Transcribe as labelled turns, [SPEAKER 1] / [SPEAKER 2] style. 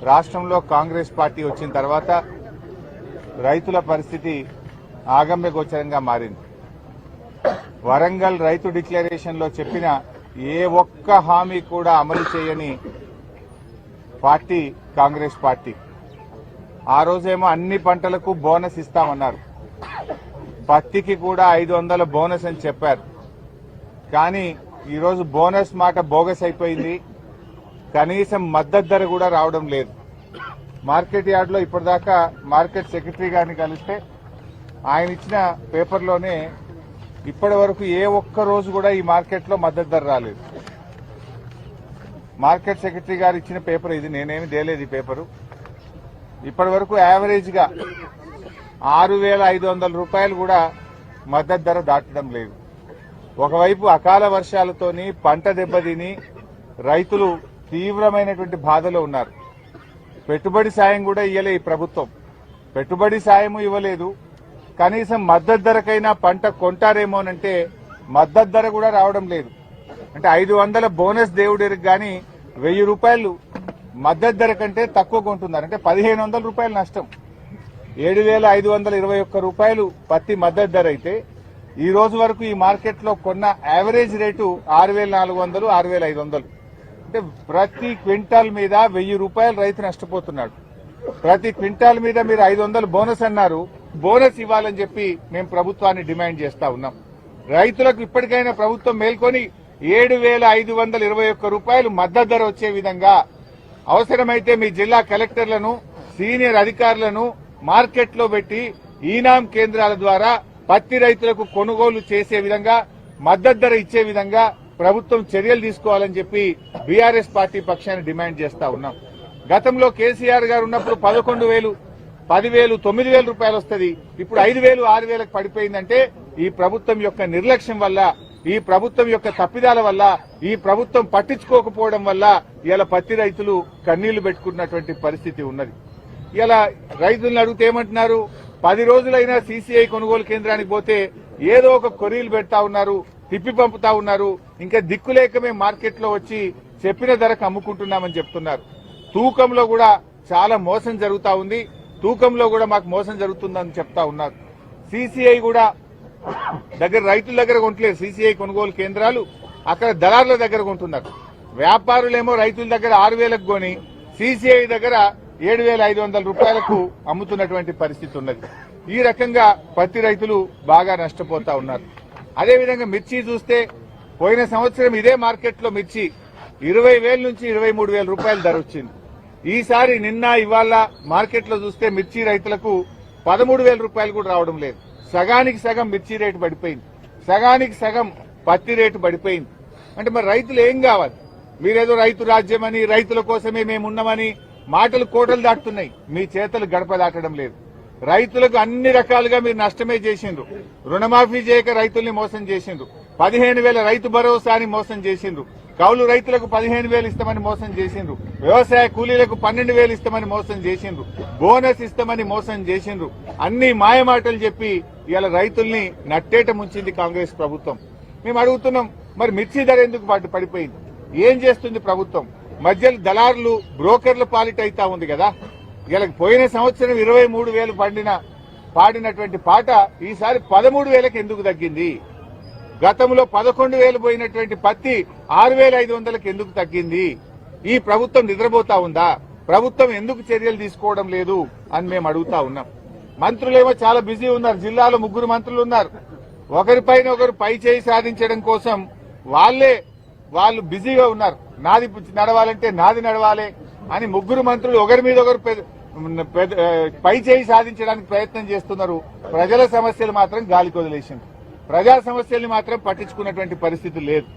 [SPEAKER 1] రాష్ట్రంలో కాంగ్రెస్ పార్టీ వచ్చిన తర్వాత రైతుల పరిస్థితి ఆగమ్యగోచరంగా మారింది. వరంగల్ రైతు డిక్లరేషన్ లో చెప్పిన ఏ ఒక్క హామీ కూడా అమలు చేయని పార్టీ కాంగ్రెస్ పార్టీ. ఆ రోజేమో అన్ని పంటలకు బోనస్ ఇస్తామన్నారు, పత్తికి కూడా 500 బోనస్ అని చెప్పారు. కానీ ఈరోజు బోనస్ మాట బోగస్ అయిపోయింది. కనీసం మద్దతు ధర కూడా రావడం లేదు. మార్కెట్ యార్డ్ లో ఇప్పటిదాకా మార్కెట్ సెక్రటరీ గారిని కలిస్తే ఆయన ఇచ్చిన పేపర్లోనే ఇప్పటి వరకు ఏ ఒక్క రోజు కూడా ఈ మార్కెట్ లో మద్దతు ధర రాలేదు. మార్కెట్ సెక్రటరీ గారు ఇచ్చిన పేపర్ ఇది, నేనేమి తేలేదు ఈ పేపరు. ఇప్పటి వరకు యావరేజ్ గా 6,500 రూపాయలు కూడా మద్దతు ధర దాటడం లేదు. ఒకవైపు అకాల వర్షాలతోని పంట దెబ్బతిని రైతులు తీవ్రమైనటువంటి బాధలో ఉన్నారు. పెట్టుబడి సాయం కూడా ఇవ్వలే ఈ ప్రభుత్వం. పెట్టుబడి సాయం ఇవ్వలేదు. కనీసం మద్దతు ధరకైనా పంట కొంటారేమోనంటే మద్దతు ధర కూడా రావడం లేదు. అంటే 500 బోనస్ దేవుడికి గాని 1000 రూపాయలు మద్దతు ధర కంటే తక్కువ కొంటున్నారు. అంటే 1,500 రూపాయలు నష్టం. 7,521 రూపాయలు పత్తి మద్దతు ధర అయితే ఈ రోజు వరకు ఈ మార్కెట్ లో కొన్న యావరేజ్ రేటు 6,400, 6,500. అంటే ప్రతి క్వింటాల్ మీద 1000 రూపాయలు రైతు నష్టపోతున్నాడు. ప్రతి క్వింటాల్ మీద మీరు 500 బోనస్ అన్నారు. బోనస్ ఇవ్వాలని చెప్పి మేము ప్రభుత్వాన్ని డిమాండ్ చేస్తా ఉన్నాం. రైతులకు ఇప్పటికైనా ప్రభుత్వం మేల్కొని 7,521 రూపాయలు మద్దతు ధర వచ్చే విధంగా అవసరమైతే మీ జిల్లా కలెక్టర్లను, సీనియర్ అధికారులను మార్కెట్ లో పెట్టి ఈనాం కేంద్రాల ద్వారా పత్తి రైతులకు కొనుగోలు చేసే విధంగా, మద్దతు ధర ఇచ్చే విధంగా ప్రభుత్వం చర్యలు తీసుకోవాలని చెప్పి బీఆర్ఎస్ పార్టీ పక్షాన్ని డిమాండ్ చేస్తా ఉన్నాం. గతంలో కేసీఆర్ గారు ఉన్నప్పుడు 11,000, 10,000, 9,000 రూపాయలు వస్తుంది. ఇప్పుడు 5,000, 6,000కు పడిపోయిందంటే ఈ ప్రభుత్వం యొక్క నిర్లక్ష్యం వల్ల, ఈ ప్రభుత్వం యొక్క తప్పిదాల వల్ల, ఈ ప్రభుత్వం పట్టించుకోకపోవడం వల్ల ఇలా పత్తి రైతులు కన్నీళ్లు పెట్టుకున్నటువంటి పరిస్థితి ఉన్నది. ఇలా రైతులను అడిగితే ఏమంటున్నారు? 10 రోజులైనా సీసీఐ కొనుగోలు కేంద్రానికి పోతే ఏదో ఒక కొరీలు పెడతా ఉన్నారు, తిప్పి పంపుతా ఉన్నారు. ఇంకా దిక్కులేక మేము మార్కెట్ లో వచ్చి చెప్పిన ధరకు అమ్ముకుంటున్నామని చెప్తున్నారు. తూకంలో కూడా చాలా మోసం జరుగుతా ఉంది. తూకంలో కూడా మాకు మోసం జరుగుతుందని చెప్తా ఉన్నారు. సీసీఐ కూడా రైతుల దగ్గర కొంటలేదు. సీసీఐ కొనుగోలు కేంద్రాలు అక్కడ దళారుల దగ్గర కొంటున్నారు. వ్యాపారులేమో రైతుల దగ్గర 6,000కు కొని సీసీఐ దగ్గర 7,500 రూపాయలకు అమ్ముతున్నటువంటి పరిస్థితి ఉన్నది. ఈ రకంగా పత్తి రైతులు బాగా నష్టపోతా ఉన్నారు. అదేవిధంగా మిర్చి చూస్తే పోయిన సంవత్సరం ఇదే మార్కెట్ లో మిర్చి 20,000 నుంచి 23,000 రూపాయలు ధర వచ్చింది. ఈసారి నిన్న ఇవాళ మార్కెట్ లో చూస్తే మిర్చి రైతులకు 13,000 రూపాయలు కూడా రావడం లేదు. సగానికి సగం మిర్చి రేటు పడిపోయింది, సగానికి సగం పత్తి రేటు పడిపోయింది. అంటే మరి రైతులు ఏం కావాలి? మీరేదో రైతు రాజ్యమని, రైతుల కోసమే మేమున్నామని మాటలు కోటలు దాటుతున్నాయి, మీ చేతలు గడప దాటడం లేదు. రైతులకు అన్ని రకాలుగా మీరు నష్టమే చేసిండ్రు. రుణమాఫీ చేయక రైతుల్ని మోసం చేసిండ్రు. 15,000 రైతు భరోసాని మోసం చేసిండ్రు. కౌలు రైతులకు 15,000 ఇస్తామని మోసం చేసిండ్రు. వ్యవసాయ కూలీలకు 12,000 ఇస్తామని మోసం చేసిండ్రు. బోనస్ ఇస్తామని మోసం చేసిండ్రు. అన్ని మాయమాటలు చెప్పి ఇవాళ రైతుల్ని నట్టేట ముంచింది కాంగ్రెస్ ప్రభుత్వం. మేము అడుగుతున్నాం, మరి మిర్చి ధర ఎందుకు పడిపోయింది? ఏం చేస్తుంది ప్రభుత్వం? మధ్యలో దళారులు, బ్రోకర్ల పాలిట అయితా ఉంది కదా. ఇలా పోయిన సంవత్సరం 23,000 పాడినటువంటి పాట ఈసారి 13,000కి ఎందుకు తగ్గింది? గతంలో 11,000 పోయినటువంటి పత్తి 6,500కి ఎందుకు తగ్గింది? ఈ ప్రభుత్వం నిద్రపోతా ఉందా? ప్రభుత్వం ఎందుకు చర్యలు తీసుకోవడం లేదు అని మేము అడుగుతా ఉన్నాం. మంత్రులేమో చాలా బిజీ ఉన్నారు. జిల్లాలో 3 మంత్రులు ఉన్నారు. ఒకరిపైన ఒకరు పై చేయి సాధించడం కోసం వాళ్ళు బిజీగా ఉన్నారు. నాది నడవాలంటే నాది నడవాలి అని 3 మంత్రులు ఒకరి మీద ఒకరు పై చేయి సాధించడానికి ప్రయత్నం చేస్తున్నారు. ప్రజల సమస్యలు మాత్రం గాలికి వదిలేసింది. ప్రజా సమస్యల్ని మాత్రం పట్టించుకున్నటువంటి పరిస్థితి లేదు.